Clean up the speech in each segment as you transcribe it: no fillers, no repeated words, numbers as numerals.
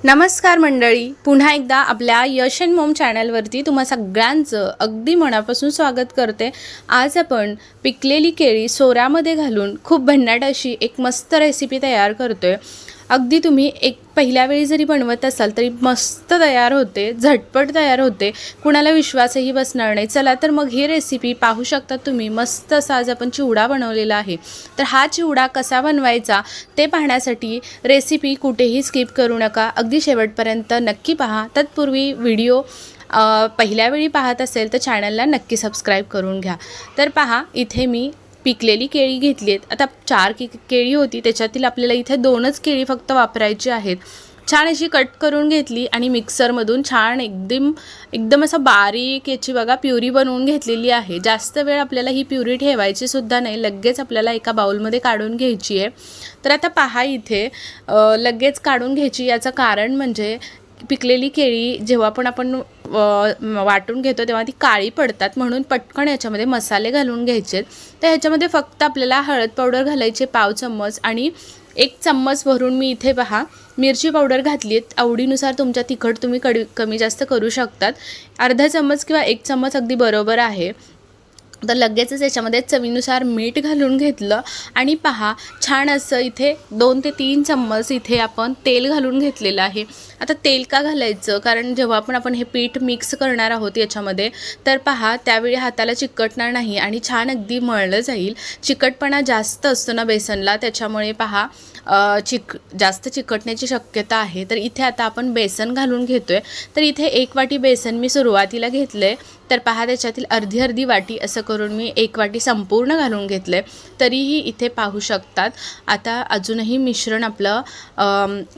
नमस्कार मंडळी, पुन्हा एकदा आपल्या यश अँड मॉम चॅनलवरती तुम्हा सगळ्यांचं अगदी मनापासून स्वागत करते। आज आपण पिकलेली केळी सोऱ्यामध्ये घालून खूप भन्नाट अशी एक मस्त रेसिपी तयार करतोय। अगदी तुम्ही एक पहिल्या वेळी जरी बनवत असाल तरी मस्त तयार होते, झटपट तयार होते, कुणाला विश्वासही बसणार नाही। चला तर मग ही रेसिपी पाहू शकता तुम्ही। मस्त असा आज आपण चिवडा बनवलेला आहे। तर हा चिवडा कसा बनवायचा ते पाहण्यासाठी रेसिपी कुठेही स्किप करू नका, अगदी शेवटपर्यंत नक्की पहा। तत्पूर्वी व्हिडिओ पहिल्या वेळी पाहत असेल तर चॅनलला नक्की सबस्क्राईब करून घ्या। तर पहा, इथे मी पिकलेली केळी घेतली आहेत। आता 4 केळी होती, त्याच्यातील आपल्याला इथे 2च केळी फक्त वापरायची आहेत। छान अशी कट करून घेतली आणि मिक्सरमधून छान एकदम असं बारीक याची बघा प्युरी बनवून घेतलेली आहे। जास्त वेळ आपल्याला ही प्युरी ठेवायची सुद्धा नाही, लगेच आपल्याला एका बाउलमध्ये काढून घ्यायची आहे। तर आता पहा, इथे लगेच काढून घ्यायची, याचं कारण म्हणजे पिकलेली केळी जेव्हा पण आपण वाटून घेतो तेव्हा ती काळी पडतात, म्हणून पटकन याच्यामध्ये मसाले घालून घ्यायचे। तर ह्याच्यामध्ये फक्त आपल्याला हळद पावडर घालायचे 1/2 चम्मच आणि 1 चम्मच भरून मी इथे पहा मिरची पावडर घातली आहे। आवडीनुसार तुमच्या तिखट तुम्ही कमी जास्त करू शकतात। अर्धा चम्मच किंवा 1 चम्मच अगदी बरोबर आहे। तर लगेचच याच्यामध्ये चवीनुसार मीठ घालून घेतलं आणि पहा छान असं इथे 2 ते 3 चम्मच इथे आपण तेल घालून घेतलेलं आहे। आता तेल का घालायचं, कारण जेव्हा आपण हे पीठ मिक्स करणार आहोत याच्यामध्ये, तर पहा त्यावेळी हाताला चिकटणार नाही आणि छान अगदी मळलं जाईल। चिकटपणा जास्त असतो ना बेसनला, त्याच्यामुळे पहा जास्त चिकटण्याची शक्यता आहे। तर इथे आता आपण बेसन घालून घेतोय। तर इथे 1 वाटी बेसन मी सुरुवातीला घेतले, तर पहा त्याच्यातील अर्धी वाटी असं करून मी 1 वाटी संपूर्ण घालून घेतले। तरीही इथे पाहू शकतात आता अजूनही मिश्रण आपलं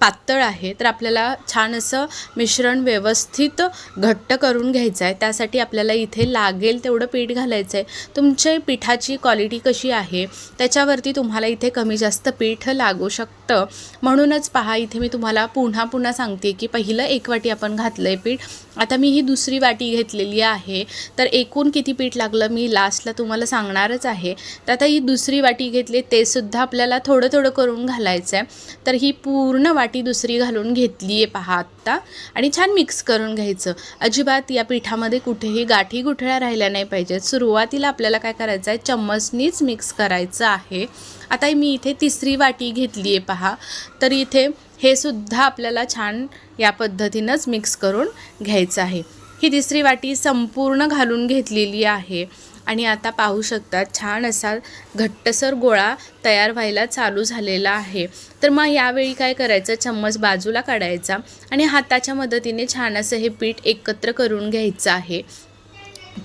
पातळ आहे। तर आपल्याला छान असं मिश्रण व्यवस्थित घट्ट करून घ्यायचं आहे। त्यासाठी आपल्याला इथे लागेल तेवढं पीठ घालायचं आहे। तुमच्या पिठाची क्वालिटी कशी आहे त्याच्यावरती तुम्हाला इथे कमी जास्त पीठ लागू शकतं। म्हणूनच पहा इथे मी तुम्हाला पुन्हा सांगते की पहिलं 1 वाटी आपण घातलंय पीठ, आता मी ही दुसरी वाटी घेतलेली आहे। तर एकूण किती पीठ लागलं मी लास्टला तुम्हाला सांगणारच आहे। तर आता ही दुसरी वाटी घेतली, ते सुद्धा आपल्याला थोडं करून घालायचं आहे। तर ही पूर्ण वाटी दुसरी घालून घेतली आहे पहा आत्ता, आणि छान मिक्स करून घ्यायचं। अजिबात या पिठामध्ये कुठेही गाठी गुठळ्या राहिल्या नाही पाहिजेत। सुरुवातीला आपल्याला काय करायचं आहे, चम्मचनीच मिक्स करायचं आहे। आता मी इथे तिसरी वाटी घेतली आहे पहा, तर इथे हे सुद्धा आपल्याला छान या पद्धतीनंच मिक्स करून घ्यायचं आहे। ही तिसरी वाटी संपूर्ण घालून घेतलेली आहे आणि आता पाहू शकता छान असा घट्टसर गोळा तयार व्हायला चालू झालेला आहे। तर मग यावेळी काय करायचं, चम्मच बाजूला काढायचा आणि हाताच्या मदतीने छान असं हे पीठ एकत्र करून घ्यायचं आहे।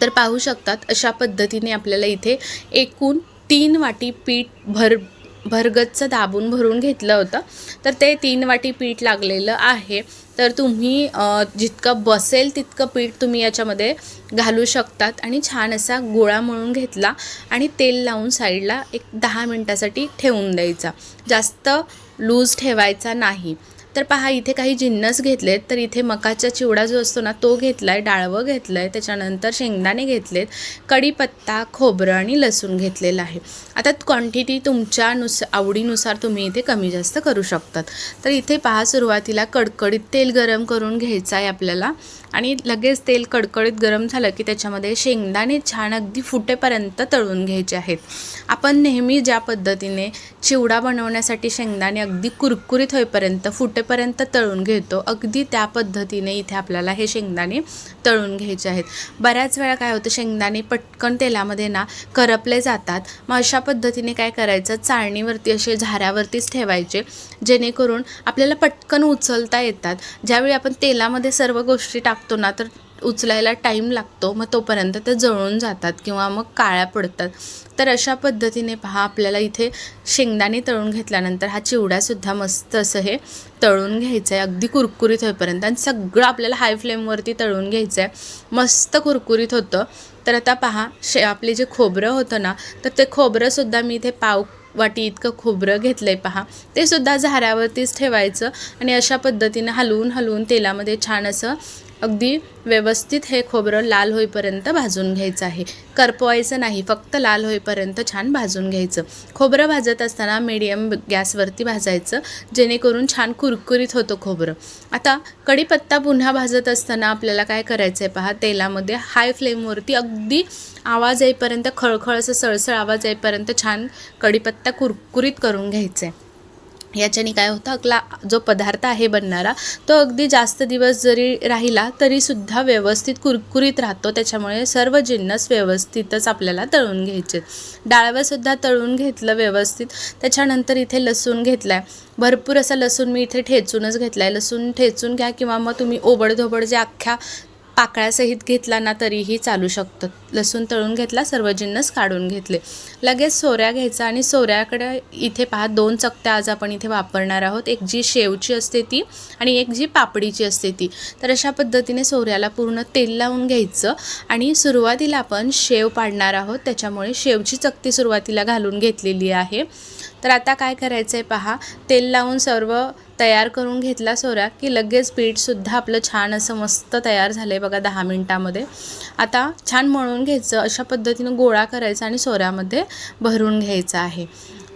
तर पाहू शकतात अशा पद्धतीने आपल्याला इथे एकूण 3 वाटी पीठ भरगच्च दाबून भरून घेतलं होतं। तर ते 3 वाटी पीठ लागलेलं आहे। तर तुम्ही जितकं बसेल तितकं पीठ तुम्ही याच्यामध्ये घालू शकतात आणि छान असा गोळा मळून घेतला आणि तेल लावून साईडला एक 10 मिनिटासाठी ठेवून द्यायचा, जास्त लूज ठेवायचा नाही। तर पहा इथे काही जिन्नस घेतलेत, तर इथे मकाचा चिवडा जो असतो ना तो घेतला आहे, डाळवं घेतलं आहे, त्याच्यानंतर शेंगदाणे घेतलेत, कढीपत्ता, खोबरं आणि लसूण घेतलेलं आहे। आता क्वांटिटी तुमच्या आवडीनुसार तुम्ही इथे कमी जास्त करू शकतात। तर इथे पहा सुरुवातीला कडकडीत तेल गरम करून घ्यायचं आहे आपल्याला आणि लगेच तेल कडकडीत गरम झालं की त्याच्यामध्ये शेंगदाणे छान अगदी फुटेपर्यंत तळून घ्यायचे आहेत। आपण नेहमी ज्या पद्धतीने चिवडा बनवण्यासाठी शेंगदाणे अगदी कुरकुरीत होईपर्यंत फुटेपर्यंत तळून घेतो, अगदी त्या पद्धतीने इथे आपल्याला हे शेंगदाणे तळून घ्यायचे आहेत। बऱ्याच वेळा काय होतं, शेंगदाणे पटकन तेलामध्ये ना करपले जातात। मग अशा पद्धतीने काय करायचं, चाळणीवरती असे झाऱ्यावरतीच ठेवायचे, जेणेकरून आपल्याला पटकन उचलता येतात। ज्यावेळी आपण तेलामध्ये सर्व गोष्टी टाकतो ना तर उचलायला टाईम लागतो, मग तोपर्यंत ते जळून जातात किंवा मग काळ्या पडतात। तर अशा पद्धतीने पहा आपल्याला इथे शेंगदाणे तळून घेतल्यानंतर हा चिवडासुद्धा मस्त असं हे तळून घ्यायचं आहे अगदी कुरकुरीत होईपर्यंत, आणि सगळं आपल्याला हाय फ्लेमवरती तळून घ्यायचं आहे, मस्त कुरकुरीत होतं। तर आता पहा आपले जे खोबरं होतं ना, तर ते खोबरंसुद्धा मी इथे 1/2 वाटी इतकं खोबरं घेतलं आहे पहा, ते सुद्धा झाऱ्यावरतीच ठेवायचं आणि अशा पद्धतीनं हलवून तेलामध्ये छान असं अगदी व्यवस्थित हे खोबरं लाल होईपर्यंत भाजून घ्यायचं आहे. करपवायचं नाही, फक्त लाल होईपर्यंत छान भाजून घ्यायचं. खोबरं भाजत असताना मीडियम गॅसवरती भाजायचं, जेणेकरून छान कुरकुरीत होतं खोबरं. आता कढीपत्ता पुन्हा भाजत असताना आपल्याला काय करायचं आहे पहा, तेलामध्ये हाय फ्लेमवरती अगदी आवाज येईपर्यंत, खळखळ असं सळसळ आवाज येईपर्यंत छान कढीपत्ता कुरकुरीत करून घ्यायचा आहे. याच्याने काय होतं, आपला जो पदार्थ आहे बनणारा तो अगदी जास्त दिवस जरी राहिला तरीसुद्धा व्यवस्थित कुरकुरीत राहतो. त्याच्यामुळे सर्व जिन्नस व्यवस्थितच आपल्याला तळून घ्यायचे. डाळवंसुद्धा तळून घेतलं व्यवस्थित. त्याच्यानंतर इथे लसूण घेतला आहे, भरपूर असा लसूण मी इथे ठेचूनच घेतला आहे. लसूण ठेचून घ्या किंवा मग तुम्ही ओबडधोबड जे अख्ख्या पाकळ्यासहित घेतला ना तरीही चालू शकतं. लसूण तळून घेतला, सर्व जिन्नस काढून घेतले. लगेच सोऱ्या घ्यायचा आणि सोऱ्याकडे इथे पहा 2 चकत्या आज आपण इथे वापरणार आहोत. एक जी शेवची असते ती आणि एक जी पापडीची असते ती. तर अशा पद्धतीने सोऱ्याला पूर्ण तेल लावून घ्यायचं आणि सुरुवातीला आपण शेव पाडणार आहोत, त्याच्यामुळे शेवची चकती सुरुवातीला घालून घेतलेली आहे. तर आता काय करायचं आहे पहा, तेल लावून सर्व तयार करून घेतला सोऱ्या की लगेच पीठसुद्धा आपलं छान असं मस्त तयार झालं आहे बघा 10 मिनटामध्ये. आता छान मळून घ्यायचं, अशा पद्धतीनं गोळा करायचा आणि सोऱ्यामध्ये भरून घ्यायचा आहे.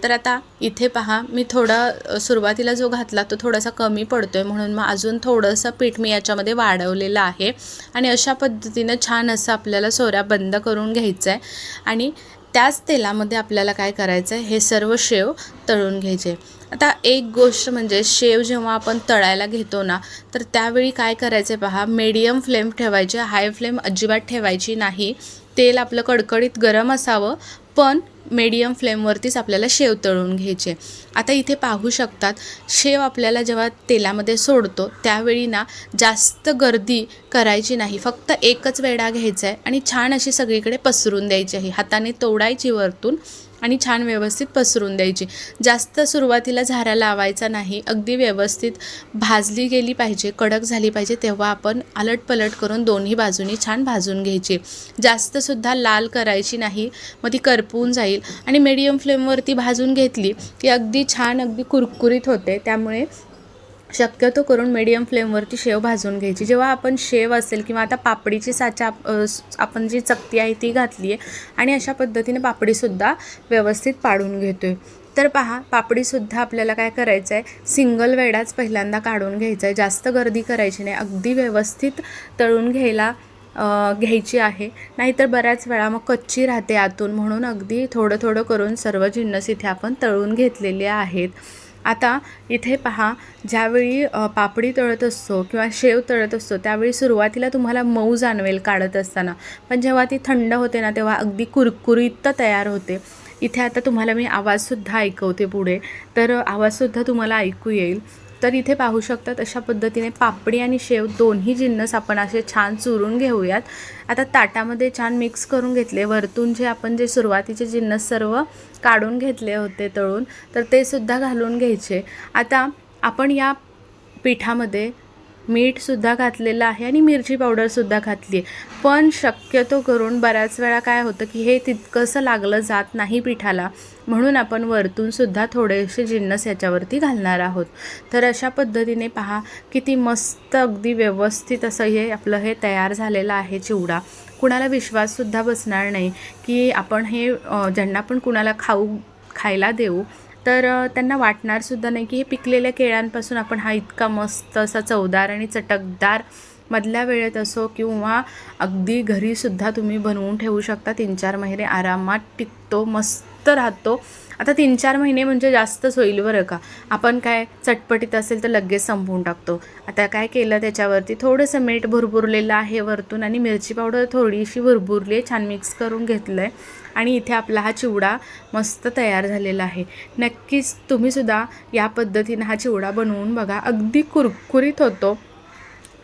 तर आता इथे पहा, मी थोडा सुरुवातीला जो घातला तो थोडासा कमी पडतो आहे, म्हणून मग अजून थोडंसं पीठ मी याच्यामध्ये वाढवलेलं आहे. आणि अशा पद्धतीनं छान असं आपल्याला सोऱ्या बंद करून घ्यायचं आहे. आणि त्याच तेलामध्ये आपल्याला काय करायचं आहे, हे सर्व शेव तळून घ्यायचे. आता एक गोष्ट म्हणजे शेव जेव्हा आपण तळायला घेतो ना, तर त्यावेळी काय करायचं आहे पहा, मीडियम फ्लेम ठेवायचे, हाय फ्लेम अजिबात ठेवायची नाही. तेल आपलं कडकडीत गरम असावं, पण मीडियम फ्लेमवरतीच आपल्याला शेव तळून घ्यायचे. आता इथे पाहू शकतात, शेव आपल्याला जेव्हा तेलामध्ये सोडतो त्यावेळी ना जास्त गर्दी करायची नाही, फक्त एकच वेळा घ्यायचा आहे आणि छान अशी सगळीकडे पसरून द्यायची आहे. हाताने तोडायची वरतून आणि छान व्यवस्थित पसरून द्यायची. जास्त सुरुवातीला झारा लावायचा नाही, अगदी व्यवस्थित भाजली गेली पाहिजे, कडक झाली पाहिजे, तेव्हा आपण अलटपलट करून दोन्ही बाजूनी छान भाजून घ्यायची. जास्तसुद्धा लाल करायची नाही, मग ती करपून जाईल. आणि मीडियम फ्लेमवरती भाजून घेतली की अगदी छान अगदी कुरकुरीत होते. त्यामुळे शक्यतो करून मीडियम फ्लेमवरती शेव भाजून घ्यायची. जेव्हा आपण शेव असेल किंवा आता पापडीची साचा आपण जी चकती आहे ती घातली आहे आणि अशा पद्धतीने पापडीसुद्धा व्यवस्थित पाडून घेतो आहे. तर पहा, पापडीसुद्धा आपल्याला काय करायचं आहे, सिंगल वेळाच पहिल्यांदा काढून घ्यायचं आहे, जास्त गर्दी करायची नाही, अगदी व्यवस्थित तळून घ्यायची आहे. नाहीतर बऱ्याच वेळा मग कच्ची राहते आतून, म्हणून अगदी थोडं थोडं करून सर्व जिन्नस इथे आपण तळून घेतलेले आहेत. आता इथे पहा, ज्यावेळी पापडी तळत असतो किंवा शेव तळत असतो त्यावेळी सुरुवातीला तुम्हाला मऊ जाणवेल काढत असताना, पण जेव्हा ती थंड होते ना तेव्हा अगदी कुरकुरीत तयार होते. इथे आता तुम्हाला मी आवाजसुद्धा ऐकवते पुढे, तर आवाजसुद्धा तुम्हाला ऐकू येईल. तर इथे पाहू शकतात अशा पद्धतीने पापडी आणि शेव दोन्ही जिन्नस आपण असे छान चुरून घेऊयात. आता ताटामध्ये छान मिक्स करून घेतले. वरतून जे सुरुवातीचे जिन्नस सर्व काढून घेतले होते तळून, तर ते सुद्धा घालून घ्यायचे. आता आपण या पिठामध्ये मीठसुद्धा घातलेलं आहे आणि मिरची पावडरसुद्धा घातली आहे. पण शक्यतो करून बऱ्याच वेळा काय होतं की हे तितकंसं लागलं जात नाही पिठाला, म्हणून आपण वरतूनसुद्धा थोडेसे जिन्नस याच्यावरती घालणार आहोत. तर अशा पद्धतीने पहा, किती मस्त अगदी व्यवस्थित असं हे तयार झालेलं आहे चिवडा. कुणाला विश्वाससुद्धा बसणार नाही की आपण हे ज्यांना पण कुणाला खायला देऊ तर त्यांना वाटणारसुद्धा नाही की हे पिकलेल्या केळ्यांपासून आपण हा इतका मस्त असा चवदार आणि चटकदार मधल्या वेळेत असो किंवा अगदी घरीसुद्धा तुम्ही बनवून ठेवू शकता. 3-4 महिने आरामात टिकतो, मस्त राहतो. आता 3-4 महिने म्हणजे जास्तच होईल बरं का. आपण काय चटपटीत असेल तर लगेच संपवून टाकतो. आता काय केलं, त्याच्यावरती थोडंसं मीठ भुरभुरलेलं आहे वरतून आणि मिरची पावडर थोडीशी भुरभुरली आहे, छान मिक्स करून घेतलं आहे आणि इथे आपला हा चिवडा मस्त तयार झालेला आहे. नक्कीच तुम्हीसुद्धा या पद्धतीनं हा चिवडा बनवून बघा, अगदी कुरकुरीत होतो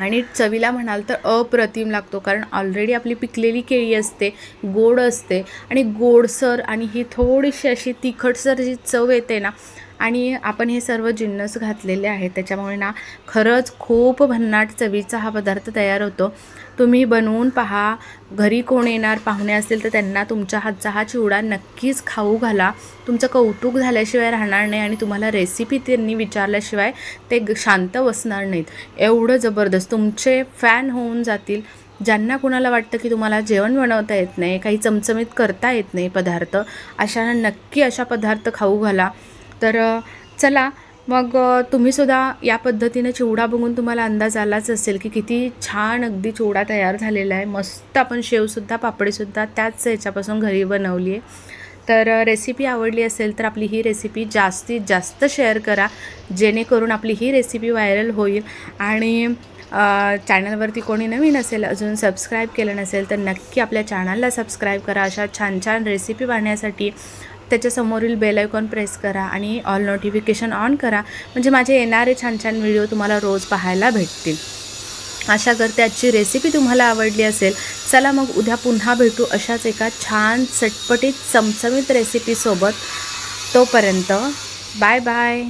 आणि चवीला म्हणाल तर अप्रतिम लागतो. कारण ऑलरेडी आपली पिकलेली केळी असते, गोड असते आणि गोडसर आणि ही थोडीशी अशी तिखटसर जी चव येते ना, आणि आपण हे सर्व जिन्नस घातलेले आहेत, त्याच्यामुळे ना खरंच खूप भन्नाट चवीचा हा पदार्थ तयार होतो. तुम्ही बनवून पहा. घरी कोण येणार पाहुणे असतील तर त्यांना तुमच्या हातचा हा चिवडा नक्कीच खाऊ घाला. तुमचं कौतुक झाल्याशिवाय राहणार नाही आणि तुम्हाला रेसिपी त्यांनी विचारल्याशिवाय ते शांत बसणार नाहीत. एवढं जबरदस्त तुमचे फॅन होऊन जातील. ज्यांना कुणाला वाटतं की तुम्हाला जेवण बनवता येत नाही, काही चमचमीत करता येत नाही पदार्थ, अशांना नक्की अशा पदार्थ खाऊ घाला. तर चला मग तुम्हीसुद्धा या पद्धतीने चिवडा बघून तुम्हाला अंदाज आलाच असेल की किती छान अगदी चिवडा तयार झालेला आहे. मस्त आपण शेवसुद्धा पापडीसुद्धा त्याच ह्याच्यापासून घरी बनवली आहे. तर रेसिपी आवडली असेल तर आपली ही रेसिपी जास्तीत जास्त शेअर करा, जेणेकरून आपली ही रेसिपी व्हायरल होईल. आणि चॅनलवरती कोणी नवीन असेल, अजून सबस्क्राईब केलं नसेल तर नक्की आपल्या चॅनलला सबस्क्राईब करा. अशा छान छान रेसिपी पाहण्यासाठी त्याच्यासमोरील बेल आयकॉन प्रेस करा आणि ऑल नोटिफिकेशन ऑन करा, म्हणजे माझे येणारे छान छान व्हिडिओ तुम्हाला रोज पाहायला भेटतील. आशा करते आजची रेसिपी तुम्हाला आवडली असेल. चला मग उद्या पुन्हा भेटू अशाच एका छान चटपटीत चमचमीत रेसिपीसोबत. तोपर्यंत बाय बाय.